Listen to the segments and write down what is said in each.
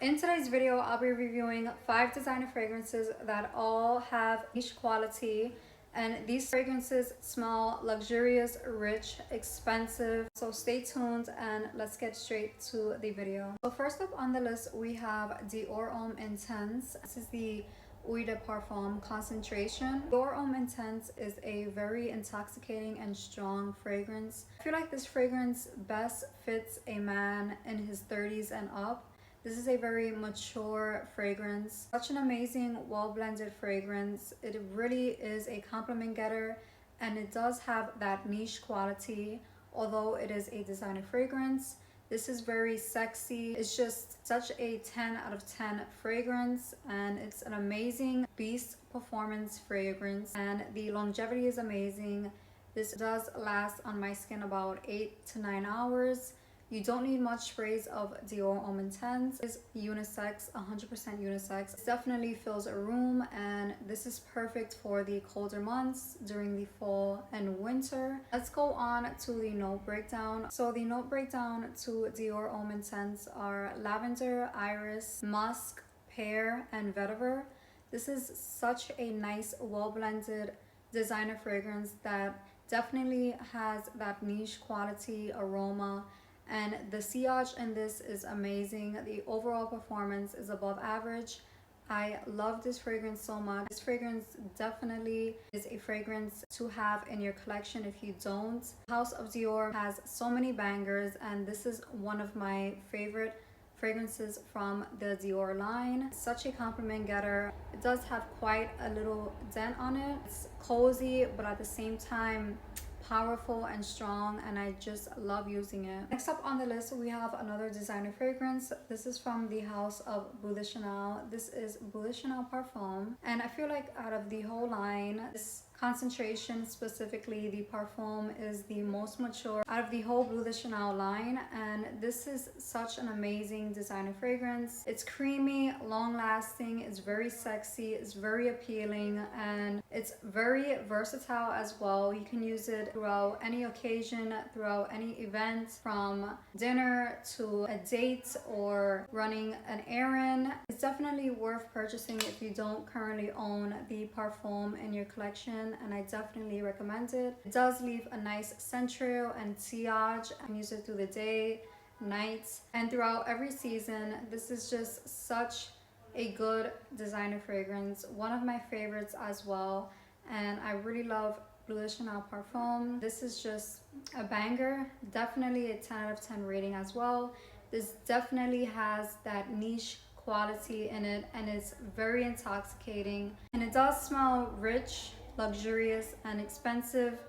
In today's video, I'll be reviewing 5 designer fragrances that all have niche quality, and these fragrances smell luxurious, rich, expensive. So stay tuned and let's get straight to the video. So first up on the list, we have Dior Intense. This is the Bleu Parfum concentration. Dior Intense is a very intoxicating and strong fragrance. I feel like this fragrance best fits a man in his 30s and up. This is a very mature fragrance. Such an amazing, well-blended fragrance. It really is a compliment getter, and it does have that niche quality. Although it is a designer fragrance, this is very sexy. It's just such a 10 out of 10 fragrance, and it's an amazing beast performance fragrance, and the longevity is amazing. This does last on my skin about 8 to 9 hours. You don't need much sprays of Dior Intense. It's unisex, 100% unisex. It definitely fills a room, and this is perfect for the colder months during the fall and winter. Let's go on to the note breakdown. So the note breakdown to Dior Intense are lavender, iris, musk, pear, and vetiver. This is such a nice, well-blended designer fragrance that definitely has that niche quality aroma. And the sillage in this is amazing. The overall performance is above average. I love this fragrance so much. This fragrance definitely is a fragrance to have in your collection if you don't. House of Dior has so many bangers, and this is one of my favorite fragrances from the Dior line. Such a compliment getter. It does have quite a little dent on it. It's cozy, but at the same time powerful and strong, and I just love using it. Next up on the list, we have another designer fragrance. This is from the house of Bleu Chanel. This is Bleu Chanel Parfum, and I feel like out of the whole line, this concentration, specifically the Parfum, is the most mature out of the whole Bleu Chanel line, and this is such an amazing designer fragrance. It's creamy, long lasting, it's very sexy, it's very appealing, and it's very versatile as well. You can use it throughout any occasion, throughout any event, from dinner to a date or running an errand. It's definitely worth purchasing if you don't currently own the Parfum in your collection, and I definitely recommend it. It does leave a nice scent trail and sillage. I can use it through the day, nights, and throughout every season. This is just such a good designer fragrance, one of my favorites as well, and I really love Bleu Chanel Parfum. This is just a banger, definitely a 10 out of 10 rating as well. This definitely has that niche quality in it, and it's very intoxicating, and it does smell rich, luxurious, and expensive.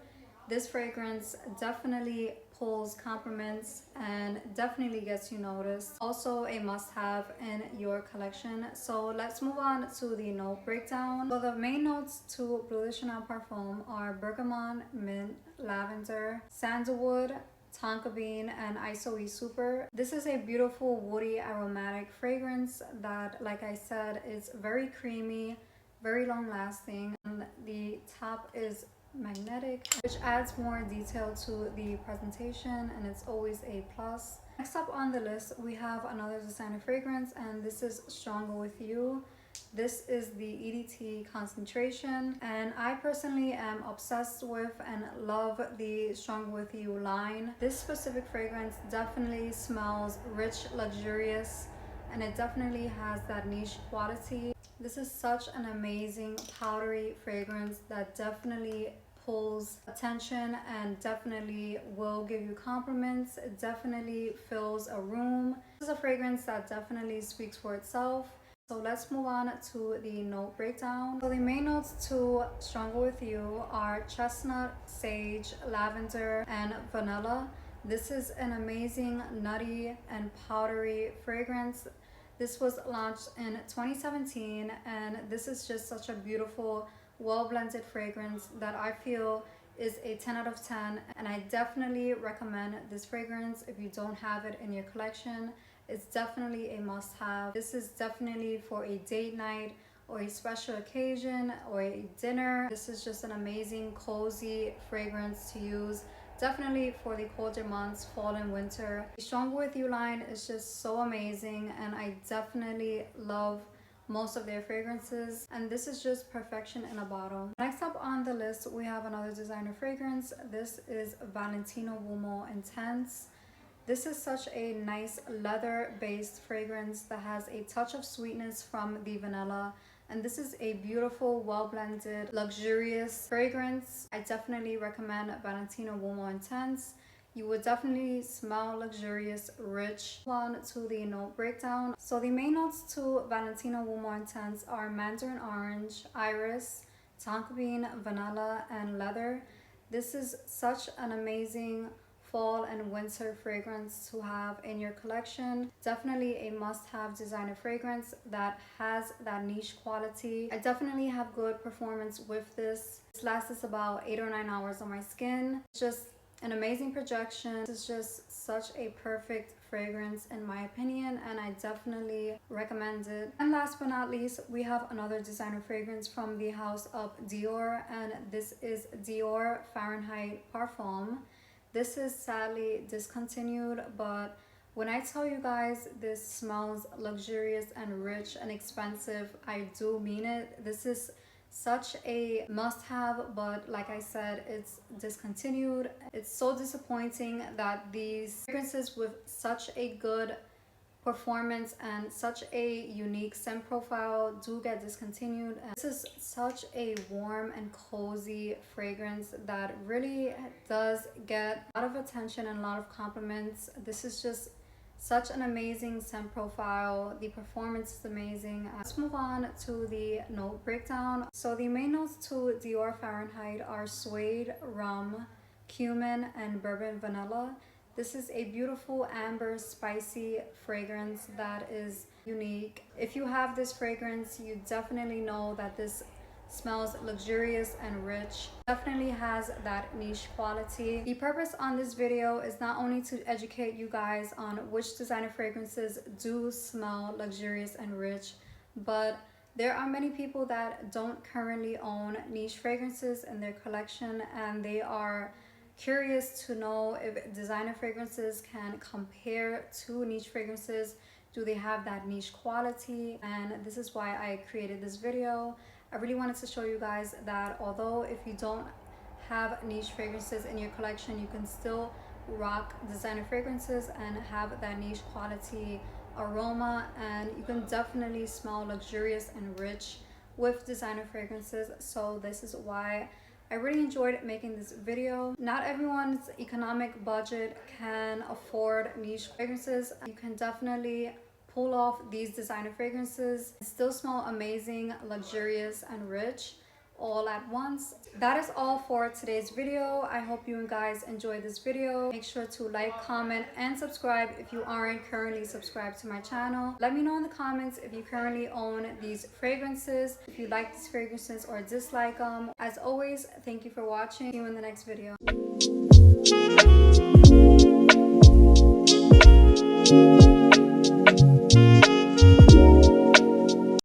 This fragrance definitely pulls compliments and definitely gets you noticed. Also a must-have in your collection. So let's move on to the note breakdown. So the main notes to Bleu Chanel Parfum are bergamot, mint, lavender, sandalwood, tonka bean, and isoe super. This is a beautiful woody aromatic fragrance that, like I said, is very creamy, very long lasting, and the top is magnetic, which adds more detail to the presentation, and it's always a plus. Next up on the list, we have another designer fragrance, and this is Stronger With You. This is the EDT concentration, and I personally am obsessed with and love the Stronger With You line. This specific fragrance definitely smells rich, luxurious, and it definitely has that niche quality. This is such an amazing powdery fragrance that definitely pulls attention and definitely will give you compliments. It definitely fills a room. This is a fragrance that definitely speaks for itself. So let's move on to the note breakdown. So the main notes to Stronger With You are chestnut, sage, lavender, and vanilla. This is an amazing nutty and powdery fragrance. This was launched in 2017, and this is just such a beautiful, well-blended fragrance that I feel is a 10 out of 10, and I definitely recommend this fragrance if you don't have it in your collection. It's definitely a must-have. This is definitely for a date night or a special occasion or a dinner. This is just an amazing, cozy fragrance to use definitely for the colder months, fall and winter. The Stronger With You line is just so amazing, and I definitely love most of their fragrances, and this is just perfection in a bottle. Next up on the list, we have another designer fragrance. This is Valentino Bleu Intense. This is such a nice leather-based fragrance that has a touch of sweetness from the vanilla. And this is a beautiful, well-blended, luxurious fragrance. I definitely recommend Valentino Bleu Intense. You would definitely smell luxurious, rich. On to the note breakdown. So the main notes to Valentino Bleu Intense are mandarin orange, iris, tonka bean, vanilla, and leather. This is such an amazing fall and winter fragrance to have in your collection. Definitely a must-have designer fragrance that has that niche quality. I definitely have good performance with this. This lasts about 8 or 9 hours on my skin. It's just an amazing projection. This is just such a perfect fragrance in my opinion, and I definitely recommend it. And last but not least, we have another designer fragrance from the house of Dior, and this is Dior Fahrenheit Parfum. This is sadly discontinued, but when I tell you guys this smells luxurious and rich and expensive, I do mean it. This is such a must-have, but like I said, it's discontinued. It's so disappointing that these fragrances with such a good performance and such a unique scent profile do get discontinued. And this is such a warm and cozy fragrance that really does get a lot of attention and a lot of compliments. This is just such an amazing scent profile. The performance is amazing. Let's move on to the note breakdown. So the main notes to Dior Fahrenheit are suede, rum, cumin, and bourbon vanilla. This is a beautiful amber spicy fragrance that is unique. If you have this fragrance, you definitely know that this smells luxurious and rich. Definitely has that niche quality. The purpose on this video is not only to educate you guys on which designer fragrances do smell luxurious and rich, but there are many people that don't currently own niche fragrances in their collection, and they are curious to know if designer fragrances can compare to niche fragrances. Do they have that niche quality? And this is why I created this video. I really wanted to show you guys that although if you don't have niche fragrances in your collection, you can still rock designer fragrances and have that niche quality aroma, and you can definitely smell luxurious and rich with designer fragrances. So this is why I really enjoyed making this video. Not everyone's economic budget can afford niche fragrances. You can definitely pull off these designer fragrances and still smell amazing, luxurious, and rich all at once. That is all for today's video. I hope you guys enjoyed this video. Make sure to like, comment, and subscribe if you aren't currently subscribed to my channel. Let me know in the comments if you currently own these fragrances, if you like these fragrances or dislike them. As always, thank you for watching. See you in the next video.